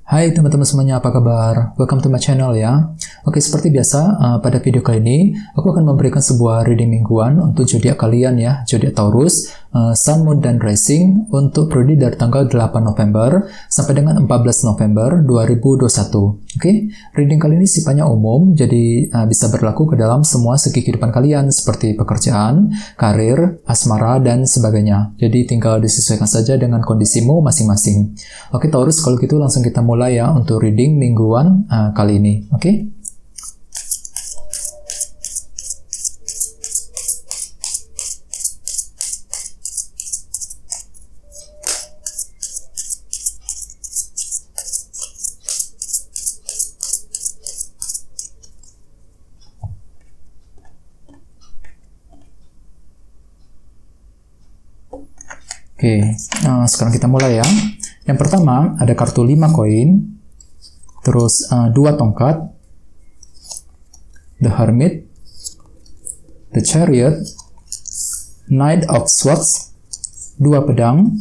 Hai teman-teman semuanya, apa kabar? Welcome to my channel ya. Oke, seperti biasa, pada video kali ini, aku akan memberikan sebuah reading mingguan untuk zodiak kalian ya, zodiak Taurus, Sun, Moon, dan Rising untuk periode dari tanggal 8 November sampai dengan 14 November 2021. Oke, reading kali ini sifatnya umum, jadi bisa berlaku ke dalam semua segi kehidupan kalian, seperti pekerjaan, karir, asmara, dan sebagainya. Jadi tinggal disesuaikan saja dengan kondisimu masing-masing. Oke Taurus, kalau gitu langsung kita mulai ya untuk reading mingguan kali ini. Oke? Oke, sekarang kita mulai ya. Yang pertama, ada kartu 5 koin, terus 2 tongkat, The Hermit, The Chariot, Knight of Swords, 2 pedang,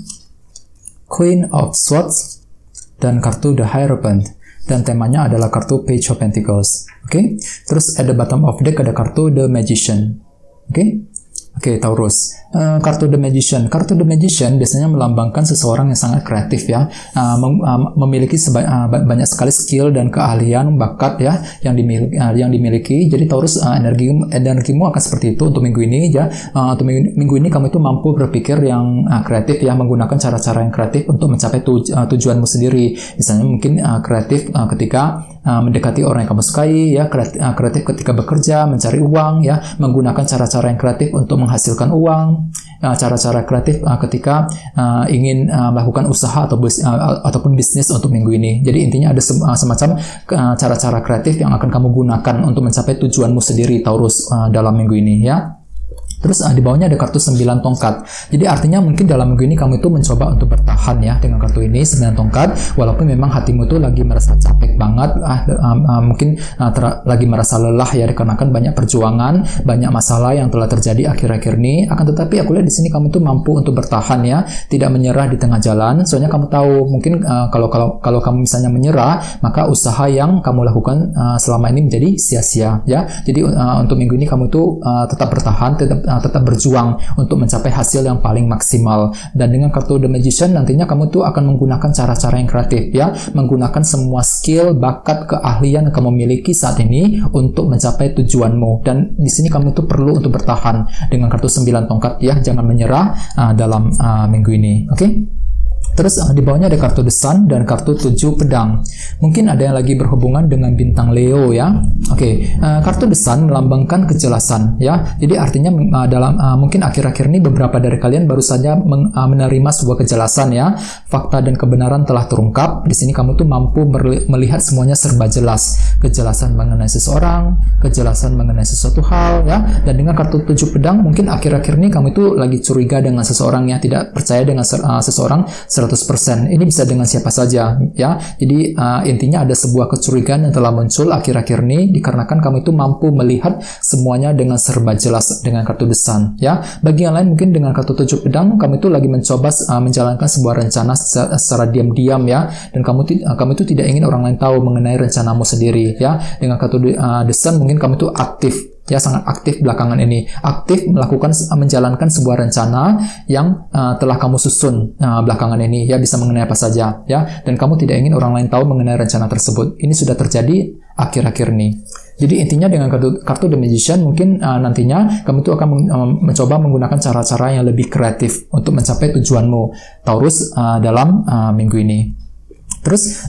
Queen of Swords, dan kartu The Hierophant. Dan temanya adalah kartu Page of Pentacles. Oke, terus at the bottom of deck ada kartu The Magician. Oke, Taurus. Kartu The Magician. Kartu The Magician biasanya melambangkan seseorang yang sangat kreatif ya, memiliki banyak sekali skill dan keahlian, bakat ya yang dimiliki. Jadi Taurus, energimu akan seperti itu untuk minggu ini ya. Untuk minggu ini kamu itu mampu berpikir yang kreatif ya, menggunakan cara-cara yang kreatif untuk mencapai tujuanmu sendiri. Misalnya mungkin kreatif ketika mendekati orang yang kamu sukai ya, kreatif ketika bekerja, mencari uang ya, menggunakan cara-cara yang kreatif untuk menghasilkan uang, cara-cara kreatif ketika ingin melakukan usaha ataupun bisnis untuk minggu ini. Jadi intinya ada semacam cara-cara kreatif yang akan kamu gunakan untuk mencapai tujuanmu sendiri Taurus dalam minggu ini ya. Terus di bawahnya ada kartu 9 tongkat. Jadi artinya mungkin dalam minggu ini kamu itu mencoba untuk bertahan ya dengan kartu ini 9 tongkat, walaupun memang hatimu itu lagi merasa capek banget, mungkin lagi merasa lelah ya, dikarenakan banyak perjuangan, banyak masalah yang telah terjadi akhir-akhir ini. Akan tetapi aku lihat di sini kamu itu mampu untuk bertahan ya, tidak menyerah di tengah jalan. Soalnya kamu tahu mungkin kalau kamu misalnya menyerah, maka usaha yang kamu lakukan selama ini menjadi sia-sia ya. Jadi untuk minggu ini kamu itu tetap bertahan, tetap berjuang untuk mencapai hasil yang paling maksimal. Dan dengan kartu The Magician nantinya kamu tuh akan menggunakan cara-cara yang kreatif ya, menggunakan semua skill, bakat, keahlian yang kamu miliki saat ini untuk mencapai tujuanmu. Dan di sini kamu tuh perlu untuk bertahan dengan kartu 9 tongkat ya, jangan menyerah dalam minggu ini. Oke? Terus di bawahnya ada kartu The Sun dan kartu 7 pedang. Mungkin ada yang lagi berhubungan dengan bintang Leo ya. Kartu The Sun melambangkan kejelasan ya. Jadi artinya mungkin akhir-akhir ini beberapa dari kalian baru saja menerima sebuah kejelasan ya. Fakta dan kebenaran telah terungkap. Di sini kamu tuh mampu melihat semuanya serba jelas. Kejelasan mengenai seseorang, kejelasan mengenai sesuatu hal ya. Dan dengan kartu 7 pedang mungkin akhir-akhir ini kamu itu lagi curiga dengan seseorang ya, tidak percaya dengan seseorang 100%. Ini bisa dengan siapa saja ya. Jadi intinya ada sebuah kecurigaan yang telah muncul akhir-akhir ini dikarenakan kamu itu mampu melihat semuanya dengan serba jelas dengan kartu The Sun ya. Bagi yang lain mungkin dengan kartu 7 pedang kamu itu lagi mencoba menjalankan sebuah rencana secara diam-diam ya, dan kamu itu tidak ingin orang lain tahu mengenai rencanamu sendiri ya. Dengan kartu The Sun mungkin kamu itu aktif ya, sangat aktif belakangan ini, aktif menjalankan sebuah rencana yang telah kamu susun belakangan ini ya, bisa mengenai apa saja ya, dan kamu tidak ingin orang lain tahu mengenai rencana tersebut. Ini sudah terjadi akhir-akhir ini. Jadi intinya dengan kartu The Magician mungkin nantinya kamu tuh akan mencoba menggunakan cara-cara yang lebih kreatif untuk mencapai tujuanmu Taurus dalam minggu ini. Terus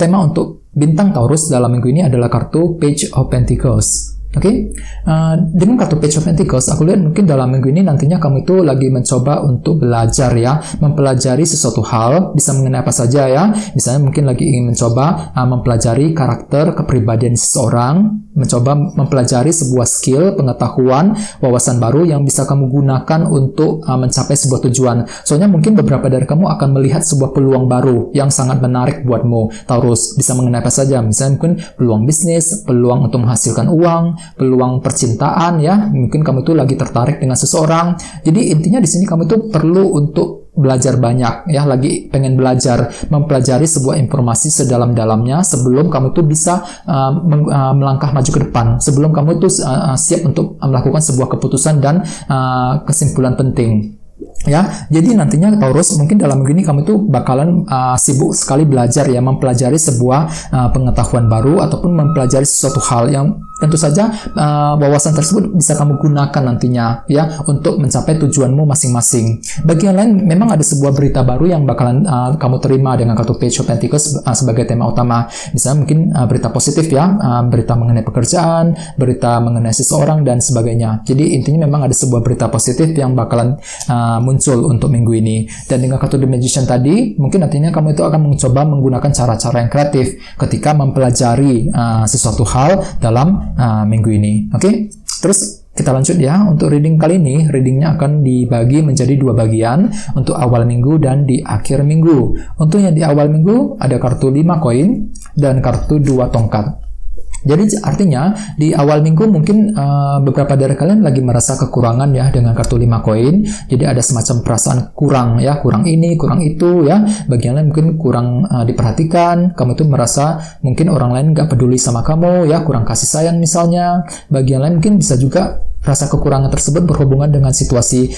tema untuk bintang Taurus dalam minggu ini adalah kartu Page of Pentacles. Dengan kartu Page of Pentacles, aku lihat mungkin dalam minggu ini nantinya kamu itu lagi mencoba untuk belajar ya, mempelajari sesuatu hal, bisa mengenai apa saja ya. Misalnya mungkin lagi ingin mencoba mempelajari karakter, kepribadian seseorang, mencoba mempelajari sebuah skill, pengetahuan, wawasan baru yang bisa kamu gunakan untuk mencapai sebuah tujuan. Soalnya mungkin beberapa dari kamu akan melihat sebuah peluang baru yang sangat menarik buatmu Taurus, bisa mengenai apa saja. Misalnya mungkin peluang bisnis, peluang untuk menghasilkan uang, peluang percintaan ya, mungkin kamu itu lagi tertarik dengan seseorang. Jadi intinya di sini kamu itu perlu untuk belajar banyak ya, lagi pengen belajar, mempelajari sebuah informasi sedalam-dalamnya sebelum kamu tuh bisa melangkah maju ke depan, sebelum kamu tuh siap untuk melakukan sebuah keputusan dan kesimpulan penting. Ya, jadi nantinya Taurus mungkin dalam minggu ini kamu tuh bakalan sibuk sekali belajar ya, mempelajari sebuah pengetahuan baru ataupun mempelajari sesuatu hal yang tentu saja wawasan tersebut bisa kamu gunakan nantinya ya untuk mencapai tujuanmu masing-masing. Bagi yang lain memang ada sebuah berita baru yang bakalan kamu terima dengan kartu Page of Pentacles sebagai tema utama. Misalnya mungkin berita positif ya, berita mengenai pekerjaan, berita mengenai seseorang dan sebagainya. Jadi intinya memang ada sebuah berita positif yang bakalan muncul untuk minggu ini. Dan dengan kartu The Magician tadi, mungkin nantinya kamu itu akan mencoba menggunakan cara-cara yang kreatif ketika mempelajari sesuatu hal dalam minggu ini. Oke? Terus kita lanjut ya. Untuk reading kali ini, readingnya akan dibagi menjadi 2 bagian, untuk awal minggu dan di akhir minggu. Untuk yang di awal minggu ada kartu 5 koin dan kartu 2 tongkat. Jadi artinya di awal minggu mungkin beberapa dari kalian lagi merasa kekurangan ya dengan kartu 5 koin. Jadi ada semacam perasaan kurang ya, kurang ini, kurang itu ya. Bagian lain mungkin kurang diperhatikan. Kamu tuh merasa mungkin orang lain gak peduli sama kamu ya, kurang kasih sayang misalnya. Bagian lain mungkin bisa juga rasa kekurangan tersebut berhubungan dengan situasi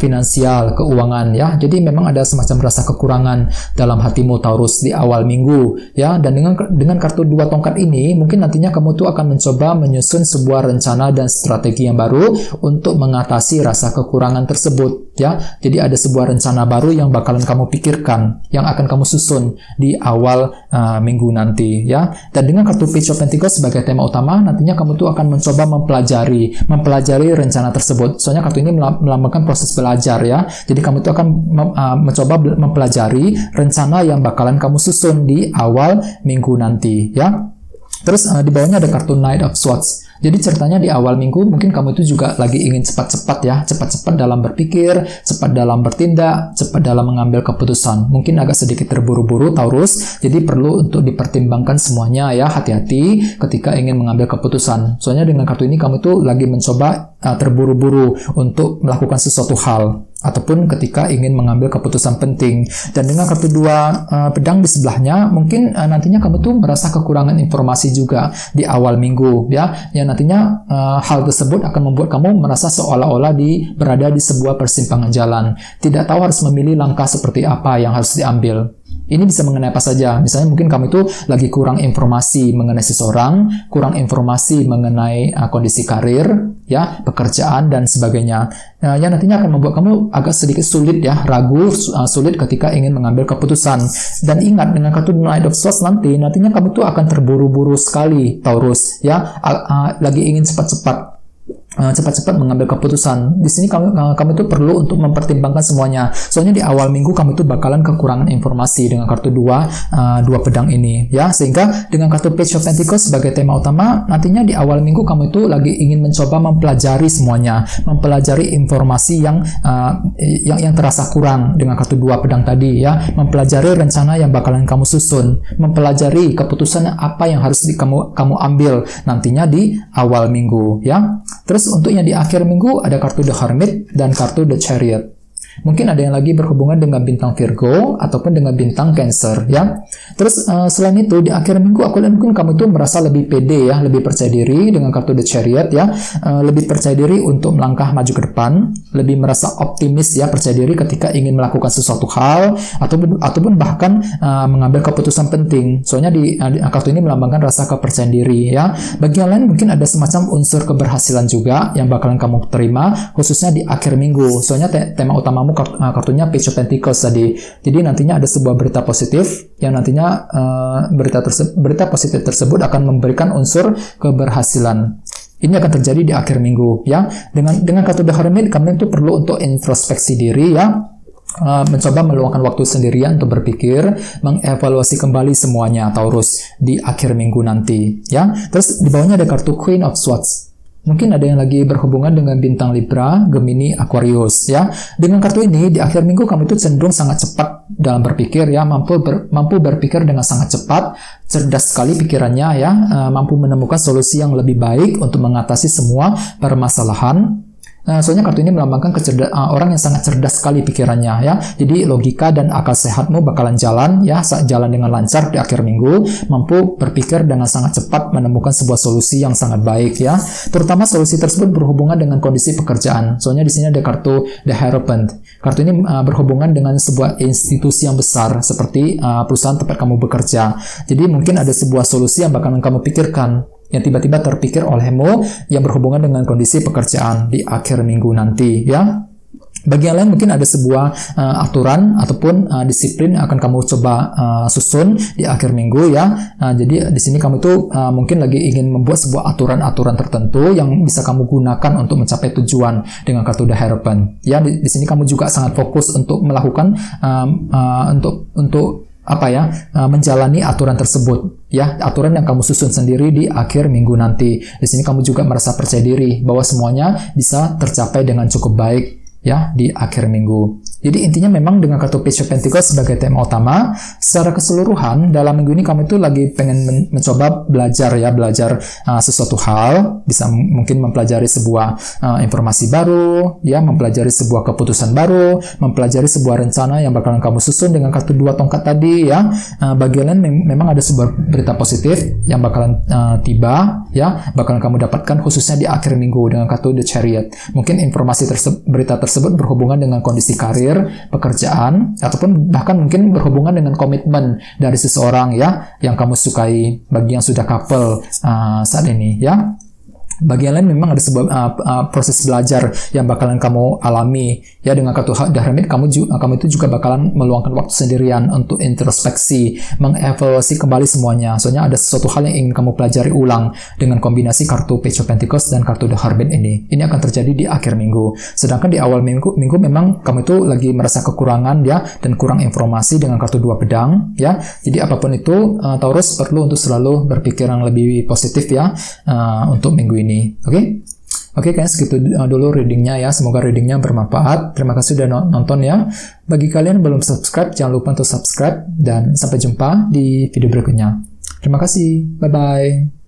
finansial, keuangan ya. Jadi memang ada semacam rasa kekurangan dalam hatimu Taurus di awal minggu ya. Dan dengan kartu 2 tongkat ini mungkin nantinya kamu tuh akan mencoba menyusun sebuah rencana dan strategi yang baru untuk mengatasi rasa kekurangan tersebut ya. Jadi ada sebuah rencana baru yang bakalan kamu pikirkan, yang akan kamu susun di awal minggu nanti ya. Dan dengan kartu Page of Pentacles sebagai tema utama, nantinya kamu tuh akan mencoba mempelajari rencana tersebut. Soalnya kartu ini melambangkan proses belajar ya. Jadi kamu itu akan mencoba mempelajari rencana yang bakalan kamu susun di awal minggu nanti ya. Terus di bawahnya ada kartu Knight of Swords. Jadi ceritanya di awal minggu mungkin kamu itu juga lagi ingin cepat-cepat ya, cepat-cepat dalam berpikir, cepat dalam bertindak, cepat dalam mengambil keputusan. Mungkin agak sedikit terburu-buru Taurus, jadi perlu untuk dipertimbangkan semuanya ya, hati-hati ketika ingin mengambil keputusan. Soalnya dengan kartu ini kamu itu lagi mencoba terburu-buru untuk melakukan sesuatu hal ataupun ketika ingin mengambil keputusan penting. Dan dengan kartu 2 pedang di sebelahnya, mungkin nantinya kamu tuh merasa kekurangan informasi juga di awal minggu ya, yang nantinya hal tersebut akan membuat kamu merasa seolah-olah berada di sebuah persimpangan jalan, tidak tahu harus memilih langkah seperti apa yang harus diambil. Ini bisa mengenai apa saja. Misalnya mungkin kamu itu lagi kurang informasi mengenai seseorang, kurang informasi mengenai kondisi karir, ya, pekerjaan dan sebagainya. Yang nantinya akan membuat kamu agak sedikit sulit ya, ragu, sulit ketika ingin mengambil keputusan. Dan ingat dengan kartu Knight of Swords nantinya kamu tuh akan terburu-buru sekali, Taurus, ya, lagi ingin cepat-cepat mengambil keputusan. Di sini kamu itu perlu untuk mempertimbangkan semuanya. Soalnya di awal minggu kamu itu bakalan kekurangan informasi dengan kartu dua pedang ini, ya. Sehingga dengan kartu Page of Pentacles sebagai tema utama, nantinya di awal minggu kamu itu lagi ingin mencoba mempelajari semuanya, mempelajari informasi yang terasa kurang dengan kartu 2 pedang tadi, ya. Mempelajari rencana yang bakalan kamu susun, mempelajari keputusan apa yang harus kamu ambil nantinya di awal minggu, ya. Terus untuk yang di akhir minggu ada kartu The Hermit dan kartu The Chariot. Mungkin ada yang lagi berhubungan dengan bintang Virgo ataupun dengan bintang Cancer, ya. Terus selain itu di akhir minggu mungkin kamu itu merasa lebih pede ya, lebih percaya diri dengan kartu The Chariot ya, lebih percaya diri untuk melangkah maju ke depan, lebih merasa optimis ya, percaya diri ketika ingin melakukan sesuatu hal ataupun bahkan mengambil keputusan penting. Soalnya di kartu ini melambangkan rasa kepercayaan diri ya. Bagi yang lain mungkin ada semacam unsur keberhasilan juga yang bakalan kamu terima khususnya di akhir minggu. Soalnya tema utama kartunya Page of Pentacles tadi. Jadi nantinya ada sebuah berita positif yang nantinya berita positif tersebut akan memberikan unsur keberhasilan. Ini akan terjadi di akhir minggu, ya. Dengan kartu The Hermit, kamu itu perlu untuk introspeksi diri, ya. Mencoba meluangkan waktu sendirian untuk berpikir, mengevaluasi kembali semuanya, Taurus, di akhir minggu nanti, ya. Terus di bawahnya ada kartu Queen of Swords. Mungkin ada yang lagi berhubungan dengan bintang Libra, Gemini, Aquarius, ya. Dengan kartu ini di akhir minggu kamu itu cenderung sangat cepat dalam berpikir, ya, mampu berpikir dengan sangat cepat, cerdas sekali pikirannya, ya, mampu menemukan solusi yang lebih baik untuk mengatasi semua permasalahan. Soalnya kartu ini melambangkan orang yang sangat cerdas sekali pikirannya ya. Jadi logika dan akal sehatmu bakalan jalan ya, jalan dengan lancar di akhir minggu, mampu berpikir dengan sangat cepat menemukan sebuah solusi yang sangat baik ya. Terutama solusi tersebut berhubungan dengan kondisi pekerjaan. Soalnya di sini ada kartu The Hierophant. Kartu ini berhubungan dengan sebuah institusi yang besar seperti perusahaan tempat kamu bekerja. Jadi mungkin ada sebuah solusi yang bakalan kamu pikirkan, yang tiba-tiba terpikir olehmu yang berhubungan dengan kondisi pekerjaan di akhir minggu nanti ya. Bagi yang lain mungkin ada sebuah aturan ataupun disiplin yang akan kamu coba susun di akhir minggu ya. Jadi di sini kamu tuh mungkin lagi ingin membuat sebuah aturan-aturan tertentu yang bisa kamu gunakan untuk mencapai tujuan dengan kartu The Hierophant. Ya, di sini kamu juga sangat fokus untuk melakukan menjalani aturan tersebut ya, aturan yang kamu susun sendiri di akhir minggu nanti. Di sini kamu juga merasa percaya diri bahwa semuanya bisa tercapai dengan cukup baik ya di akhir minggu. Jadi intinya memang dengan kartu Page of Pentacles sebagai tema utama, secara keseluruhan dalam minggu ini kamu itu lagi pengen mencoba belajar sesuatu hal, bisa mungkin mempelajari sebuah informasi baru, ya, mempelajari sebuah keputusan baru, mempelajari sebuah rencana yang bakalan kamu susun dengan kartu 2 tongkat tadi ya. Bagian lain memang ada sebuah berita positif yang bakalan tiba ya, bakalan kamu dapatkan khususnya di akhir minggu dengan kartu The Chariot. Mungkin informasi berita tersebut berhubungan dengan kondisi karir, pekerjaan, ataupun bahkan mungkin berhubungan dengan komitmen dari seseorang ya yang kamu sukai bagi yang sudah couple saat ini ya. Bagi yang lain memang ada sebuah proses belajar yang bakalan kamu alami ya. Dengan kartu The Hermit kamu itu juga bakalan meluangkan waktu sendirian untuk introspeksi, mengevaluasi kembali semuanya. Soalnya ada sesuatu hal yang ingin kamu pelajari ulang dengan kombinasi kartu Page of Pentacles dan kartu The Hermit ini. Ini akan terjadi di akhir minggu. Sedangkan di awal minggu memang kamu itu lagi merasa kekurangan ya, dan kurang informasi dengan kartu 2 pedang ya. Jadi apapun itu Taurus perlu untuk selalu berpikir yang lebih positif ya untuk minggu ini. Oke, kayaknya segitu dulu readingnya ya. Semoga readingnya bermanfaat. Terima kasih sudah nonton ya. Bagi kalian yang belum subscribe, jangan lupa untuk subscribe, dan sampai jumpa di video berikutnya. Terima kasih. Bye-bye.